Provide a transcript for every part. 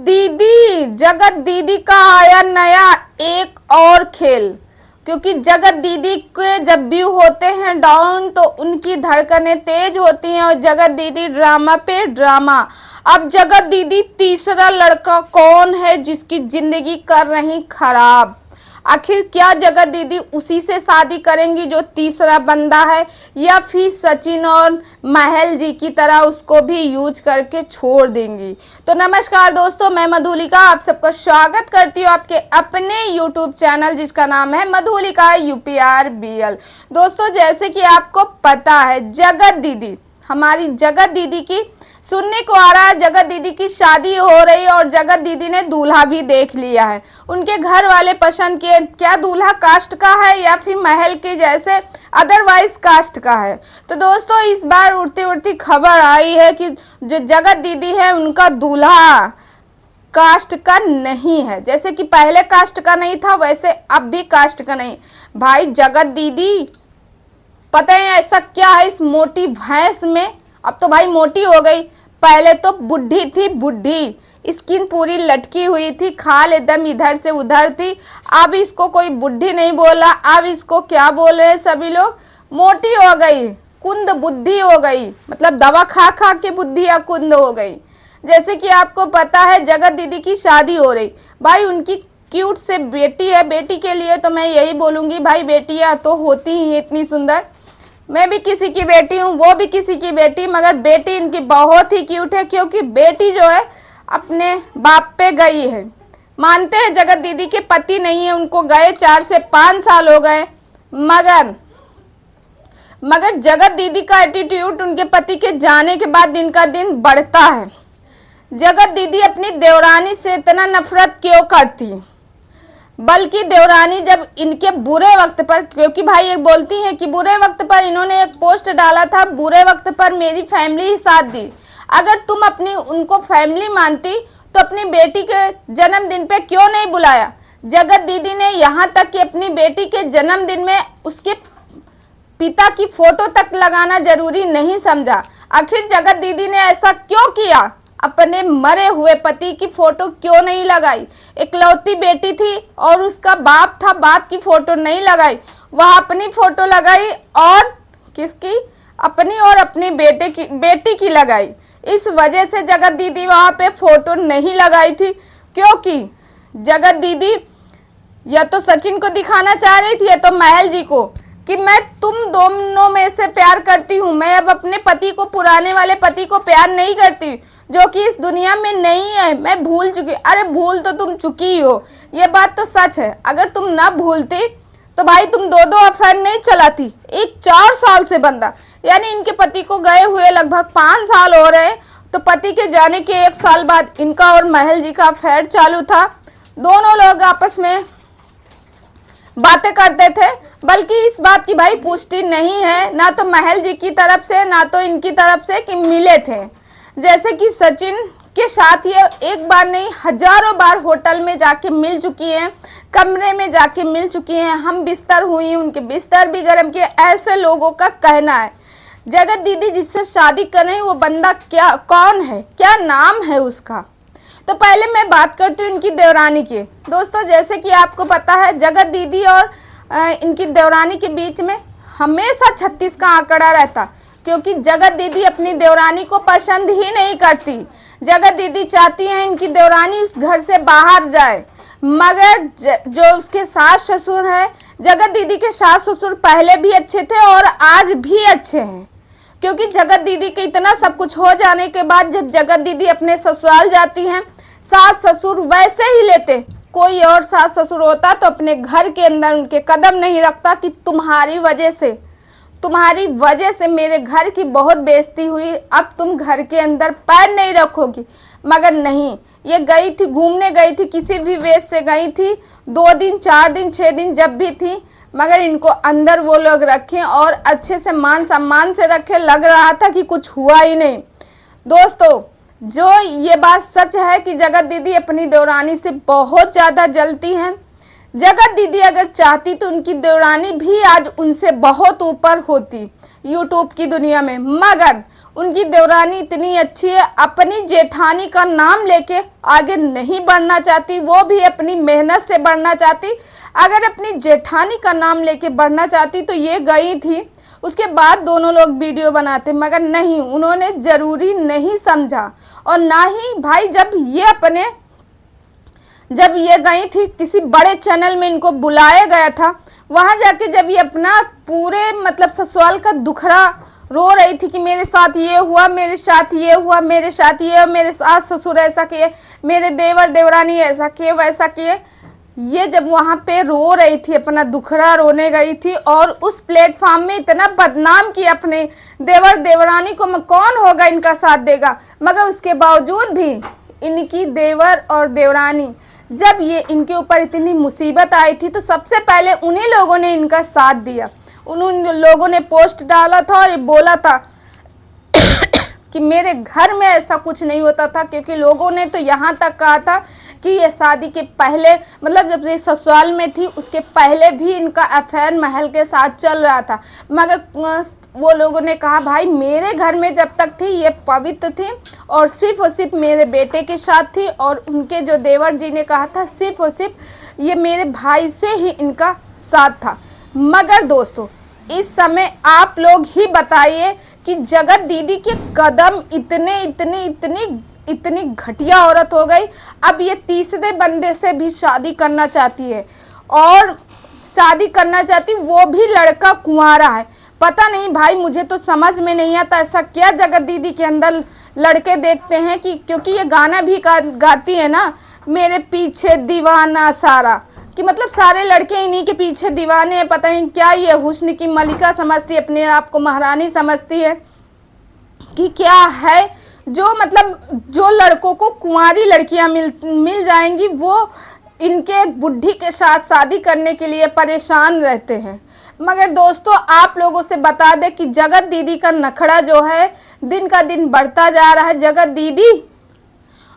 दीदी, जगत दीदी का आया नया एक और खेल। क्योंकि जगत दीदी के जब भी होते हैं डाउन तो उनकी धड़कनें तेज होती हैं और जगत दीदी ड्रामा पे ड्रामा। अब जगत दीदी तीसरा लड़का कौन है जिसकी जिंदगी कर रही खराब? आखिर क्या जगत दीदी उसी से शादी करेंगी जो तीसरा बंदा है, या फिर सचिन और महल जी की तरह उसको भी यूज करके छोड़ देंगी? तो नमस्कार दोस्तों, मैं मधुलिका आप सबका स्वागत करती हूँ आपके अपने यूट्यूब चैनल जिसका नाम है मधुलिका UPRBL। दोस्तों, जैसे कि आपको पता है हमारी जगत दीदी की सुनने को आ रहा है, जगत दीदी की शादी हो रही है और जगत दीदी ने दूल्हा भी देख लिया है। उनके घर वाले पसंद किए, क्या दूल्हा कास्ट का है या फिर महल के जैसे अदरवाइज कास्ट का है। तो दोस्तों, इस बार उड़ती उड़ती खबर आई है कि जो जगत दीदी है उनका दूल्हा कास्ट का नहीं है। जैसे कि पहले कास्ट का नहीं था वैसे अब भी कास्ट का नहीं। भाई जगत दीदी, पता है ऐसा क्या है इस मोटी भैंस में? अब तो भाई मोटी हो गई, पहले तो बुढ़ी थी, बुढ़ी स्किन पूरी लटकी हुई थी, खाल एकदम इधर से उधर थी। अब इसको कोई बुढ़ी नहीं बोला, अब इसको क्या बोल रहे हैं सभी लोग, मोटी हो गई, कुंद बुद्धि हो गई। मतलब दवा खा खा के बुद्धि या कुंद हो गई। जैसे कि आपको पता है जगत दीदी की शादी हो रही, भाई उनकी क्यूट से बेटी है। बेटी के लिए तो मैं यही बोलूँगी, भाई बेटियाँ तो होती ही इतनी सुंदर। मैं भी किसी की बेटी हूँ, वो भी किसी की बेटी, मगर बेटी इनकी बहुत ही क्यूट है क्योंकि बेटी जो है अपने बाप पे गई है। मानते हैं जगत दीदी के पति नहीं है, उनको गए 4 से 5 साल हो गए, मगर जगत दीदी का एटीट्यूड उनके पति के जाने के बाद दिन का दिन बढ़ता है। जगत दीदी अपनी देवरानी से इतना नफरत क्यों करती? बल्कि देवरानी जब इनके बुरे वक्त पर, क्योंकि भाई एक बोलती हैं कि बुरे वक्त पर इन्होंने एक पोस्ट डाला था, बुरे वक्त पर मेरी फैमिली ही साथ दी। अगर तुम अपनी उनको फैमिली मानती तो अपनी बेटी के जन्मदिन पे क्यों नहीं बुलाया? जगत दीदी ने यहाँ तक कि अपनी बेटी के जन्मदिन में उसके पिता की फोटो तक लगाना जरूरी नहीं समझा। आखिर जगत दीदी ने ऐसा क्यों किया? अपने मरे हुए पति की फोटो क्यों नहीं लगाई? इकलौती बेटी थी और उसका बाप था, बाप की फोटो नहीं लगाई, वह अपनी फोटो लगाई और किसकी? अपनी और अपनी बेटी की लगाई। इस वजह से जगत दीदी वहां पे फोटो नहीं लगाई थी, क्योंकि जगत दीदी या तो सचिन को दिखाना चाह रही थी या तो महल जी को कि मैं तुम दोनों में से प्यार करती हूँ। मैं अब अपने पति को, पुराने वाले पति को प्यार नहीं करती जो कि इस दुनिया में नहीं है, मैं भूल चुकी। अरे भूल तो तुम चुकी हो, ये बात तो सच है। अगर तुम ना भूलती तो भाई तुम 2 अफेयर नहीं चलाती, एक 4 साल से बंदा, यानी इनके पति को गए हुए लगभग 5 साल हो रहे हैं। तो पति के जाने के 1 साल बाद इनका और महल जी का अफेयर चालू था। दोनों लोग आपस में बातें करते थे, बल्कि इस बात की भाई पुष्टि नहीं है, ना तो महल जी की तरफ से ना तो इनकी तरफ से कि मिले थे। जैसे कि सचिन के साथ ये एक बार नहीं हजारों बार होटल में जाके मिल चुकी हैं, कमरे में जाके मिल चुकी हैं, हम बिस्तर हुई, उनके बिस्तर भी गर्म किए, ऐसे लोगों का कहना है। जगत दीदी जिससे शादी करें वो बंदा क्या, कौन है, क्या नाम है उसका? तो पहले मैं बात करती हूँ इनकी देवरानी की। दोस्तों, जैसे कि आपको पता है जगत दीदी और इनकी देवरानी के बीच में हमेशा 36 का आंकड़ा रहता, क्योंकि जगत दीदी अपनी देवरानी को पसंद ही नहीं करती। जगत दीदी चाहती हैं इनकी देवरानी उस घर से बाहर जाए, मगर जो उसके सास ससुर हैं, जगत दीदी के सास ससुर पहले भी अच्छे थे और आज भी अच्छे हैं। क्योंकि जगत दीदी के इतना सब कुछ हो जाने के बाद जब जगत दीदी अपने ससुराल जाती हैं, सास ससुर वैसे ही लेते। कोई और सास ससुर होता तो अपने घर के अंदर उनके कदम नहीं रखता कि तुम्हारी वजह से मेरे घर की बहुत बेइज्जती हुई, अब तुम घर के अंदर पैर नहीं रखोगी। मगर नहीं, ये गई थी, घूमने गई थी, किसी भी वेश से गई थी, 2 दिन 4 दिन 6 दिन जब भी थी, मगर इनको अंदर वो लोग रखे और अच्छे से मान सम्मान से रखे, लग रहा था कि कुछ हुआ ही नहीं। दोस्तों, जो ये बात सच है कि जगत दीदी अपनी देवरानी से बहुत ज़्यादा जलती हैं। जगत दीदी अगर चाहती तो उनकी देवरानी भी आज उनसे बहुत ऊपर होती, यूट्यूब की दुनिया में, मगर उनकी देवरानी इतनी अच्छी है, अपनी जेठानी का नाम लेके आगे नहीं बढ़ना चाहती, वो भी अपनी मेहनत से बढ़ना चाहती। अगर अपनी जेठानी का नाम लेके बढ़ना चाहती तो ये गई थी, उसके बाद दोनों लोग वीडियो बनाते, मगर नहीं, उन्होंने ज़रूरी नहीं समझा। और ना ही भाई जब ये गई थी किसी बड़े चैनल में, इनको बुलाया गया था, वहाँ जाके जब ये अपना पूरे मतलब ससुराल का दुखड़ा रो रही थी कि मेरे साथ ये हुआ, मेरे साथ ये हुआ, मेरे साथ ये, मेरे सास ससुर ऐसा किए, मेरे देवर देवरानी ऐसा किए, वैसा किए, ये जब वहाँ पे रो रही थी, अपना दुखड़ा रोने गई थी, और उस प्लेटफॉर्म में इतना बदनाम किया अपने देवर देवरानी को, कौन होगा इनका साथ देगा। मगर उसके बावजूद भी इनकी देवर और देवरानी, जब ये इनके ऊपर इतनी मुसीबत आई थी तो सबसे पहले उन्हीं लोगों ने इनका साथ दिया। उन लोगों ने पोस्ट डाला था और बोला था कि मेरे घर में ऐसा कुछ नहीं होता था, क्योंकि लोगों ने तो यहाँ तक कहा था कि ये शादी के पहले, मतलब जब ये ससुराल में थी उसके पहले भी इनका अफेयर महल के साथ चल रहा था। मगर वो लोगों ने कहा भाई मेरे घर में जब तक थी ये पवित्र थी और सिर्फ मेरे बेटे के साथ थी, और उनके जो देवर जी ने कहा था सिर्फ और सिर्फ ये मेरे भाई से ही इनका साथ था। मगर दोस्तों इस समय आप लोग ही बताइए कि जगत दीदी के कदम इतनी घटिया औरत हो गई। अब ये तीसरे बंदे से भी शादी करना चाहती है, और शादी करना चाहती, वो भी लड़का कुंवारा है। पता नहीं भाई, मुझे तो समझ में नहीं आता ऐसा क्या जगत दीदी के अंदर लड़के देखते हैं कि, क्योंकि ये गाना भी गाती है ना, मेरे पीछे दीवाना सारा, कि मतलब सारे लड़के इन्हीं के पीछे दीवाने हैं। पता नहीं क्या ये हुस्न की मलिका समझती है, अपने आप को महारानी समझती है कि क्या है, जो मतलब जो लड़कों को कुंवारी लड़कियां मिल जाएंगी वो इनके बुढ़ी के साथ शादी करने के लिए परेशान रहते हैं। मगर दोस्तों आप लोगों से बता दें कि जगत दीदी का नखड़ा जो है दिन का दिन बढ़ता जा रहा है। जगत दीदी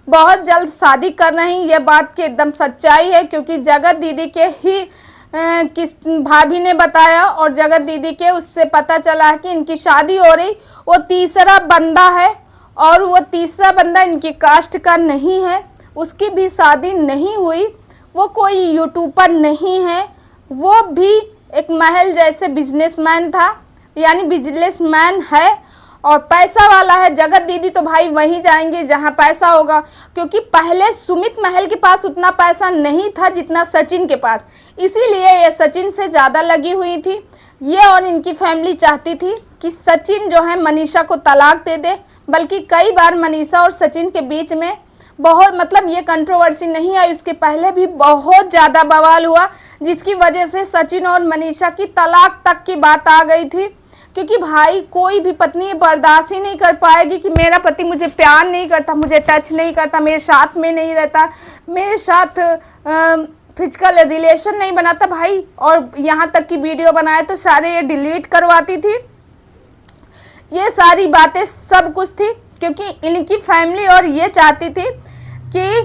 बहुत जल्द शादी कर रही, ये बात की एकदम सच्चाई है, क्योंकि जगत दीदी के ही किस भाभी ने बताया और जगत दीदी के उससे पता चला कि इनकी शादी हो रही। वो तीसरा बंदा है और वो तीसरा बंदा इनकी कास्ट का नहीं है, उसकी भी शादी नहीं हुई, वो कोई यूट्यूबर नहीं है, वो भी एक महल जैसे बिजनेसमैन था, यानी बिजनेसमैन है और पैसा वाला है। जगत दीदी तो भाई वहीं जाएंगे जहां पैसा होगा, क्योंकि पहले सुमित महल के पास उतना पैसा नहीं था जितना सचिन के पास, इसीलिए ये सचिन से ज़्यादा लगी हुई थी। ये और इनकी फैमिली चाहती थी कि सचिन जो है मनीषा को तलाक दे दे, बल्कि कई बार मनीषा और सचिन के बीच में बहुत मतलब ये कंट्रोवर्सी नहीं आई, उसके पहले भी बहुत ज़्यादा बवाल हुआ, जिसकी वजह से सचिन और मनीषा की तलाक तक की बात आ गई थी। क्योंकि भाई कोई भी पत्नी बर्दाश्त ही नहीं कर पाएगी कि मेरा पति मुझे प्यार नहीं करता, मुझे टच नहीं करता, मेरे साथ में नहीं रहता, मेरे साथ फिजिकल रिलेशन नहीं बनाता भाई, और यहाँ तक कि वीडियो बनाए तो सारे ये डिलीट करवाती थी। ये सारी बातें सब कुछ थी क्योंकि इनकी फैमिली और ये चाहती थी कि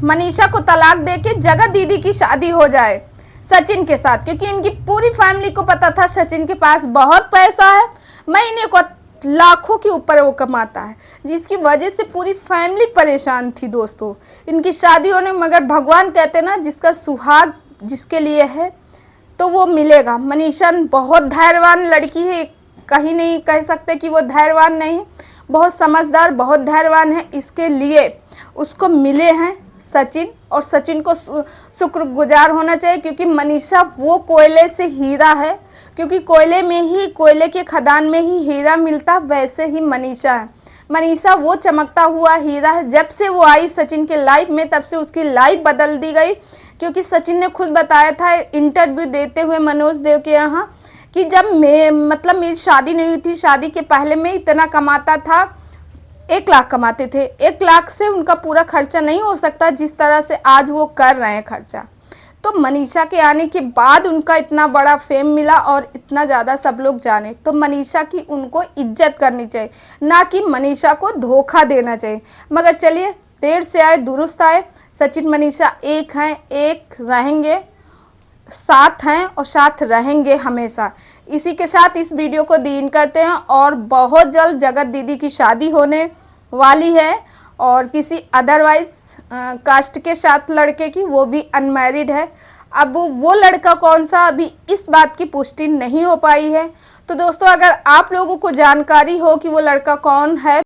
मनीषा को तलाक देके जगत दीदी की शादी हो जाए सचिन के साथ, क्योंकि इनकी पूरी फैमिली को पता था सचिन के पास बहुत पैसा है, महीने को लाखों के ऊपर वो कमाता है, जिसकी वजह से पूरी फैमिली परेशान थी दोस्तों इनकी शादी होने। मगर भगवान कहते ना जिसका सुहाग जिसके लिए है तो वो मिलेगा। मनीषा बहुत धैर्यवान लड़की है, कहीं नहीं कह सकते कि वो धैर्यवान नहीं, बहुत समझदार, बहुत धैर्यवान है, इसके लिए उसको मिले हैं सचिन, और सचिन को शुक्रगुजार होना चाहिए क्योंकि मनीषा वो कोयले से हीरा है, क्योंकि कोयले के खदान में ही हीरा मिलता, वैसे ही मनीषा है। मनीषा वो चमकता हुआ हीरा है। जब से वो आई सचिन के लाइफ में तब से उसकी लाइफ बदल दी गई, क्योंकि सचिन ने खुद बताया था इंटरव्यू देते हुए मनोज देव के यहाँ कि जब मेरी शादी नहीं हुई थी, शादी के पहले मैं इतना कमाता था, 1 लाख कमाते थे, 1 लाख से उनका पूरा खर्चा नहीं हो सकता जिस तरह से आज वो कर रहे हैं खर्चा। तो मनीषा के आने के बाद उनका इतना बड़ा फेम मिला और इतना ज़्यादा सब लोग जाने, तो मनीषा की उनको इज्जत करनी चाहिए, ना कि मनीषा को धोखा देना चाहिए। मगर चलिए, देर से आए दुरुस्त आए, सचिन मनीषा एक हैं, एक रहेंगे, साथ हैं और साथ रहेंगे हमेशा। इसी के साथ इस वीडियो को डीन करते हैं और बहुत जल्द जगत दीदी की शादी होने वाली है और किसी अदरवाइज कास्ट के साथ लड़के की, वो भी अनमैरिड है। अब वो लड़का कौन सा अभी इस बात की पुष्टि नहीं हो पाई है। तो दोस्तों अगर आप लोगों को जानकारी हो कि वो लड़का कौन है